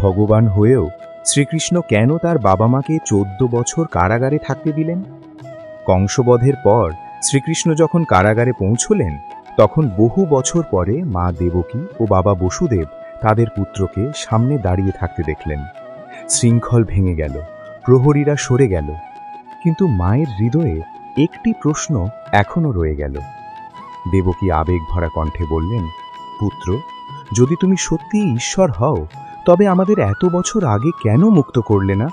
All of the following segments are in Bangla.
ভগবান হয়েও শ্রীকৃষ্ণ কেন তার বাবা মাকে 14 বছর কারাগারে থাকতে দিলেন? কংসবধের পর শ্রীকৃষ্ণ যখন কারাগারে পৌঁছলেন, তখন বহু বছর পরে মা দেবকী ও বাবা বসুদেব তাদের পুত্রকে সামনে দাঁড়িয়ে থাকতে দেখলেন। শৃঙ্খল ভেঙে গেল, প্রহরীরা সরে গেল, কিন্তু মায়ের হৃদয়ে একটি প্রশ্ন এখনো রয়ে গেল। দেবকী আবেগ ভরা কণ্ঠে বললেন, পুত্র, যদি তুমি সত্যিই ঈশ্বর হও, তবে আমাদের এত বছর আগে কেন মুক্ত করলে না?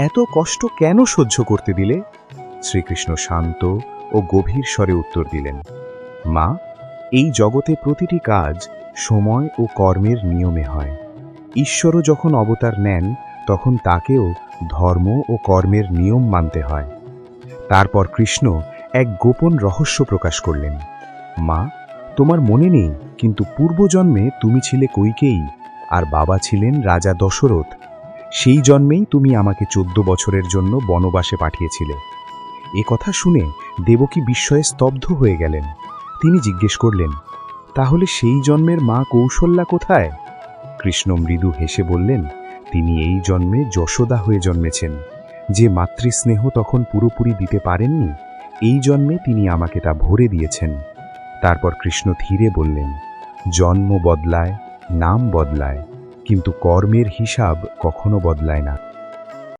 এত কষ্ট কেন সহ্য করতে দিলে? শ্রীকৃষ্ণ শান্ত ও গভীর স্বরে উত্তর দিলেন, মা, এই জগতে প্রতিটি কাজ সময় ও কর্মের নিয়মে হয়। ঈশ্বরও যখন অবতার নেন, তখন তাকেও ধর্ম ও কর্মের নিয়ম মানতে হয়। তারপর কৃষ্ণ এক গোপন রহস্য প্রকাশ করলেন। মা, তোমার মনে নেই, কিন্তু পূর্বজন্মে তুমি ছিলে কৈকেয়ী আর বাবা ছিলেন রাজা দশরথ। সেই জন্মেই তুমি আমাকে 14 বছরের জন্য বনবাসে পাঠিয়েছিলে। এ কথা শুনে দেবকী বিস্ময়ে স্তব্ধ হয়ে গেলেন। তিনি জিজ্ঞেস করলেন, তাহলে সেই জন্মের মা কৌশল্যা কোথায়? কৃষ্ণ মৃদু হেসে বললেন, তিনি এই জন্মে যশোদা হয়ে জন্মেছেন। যে মাতৃস্নেহ তখন পুরোপুরি দিতে পারেননি, এই জন্মে তিনি আমাকে তা ভরে দিয়েছেন। তারপর কৃষ্ণ ধীরে বললেন, জন্ম বদলায়, নাম বদলায়, কিন্তু কর্মের হিসাব কখনো বদলায় না।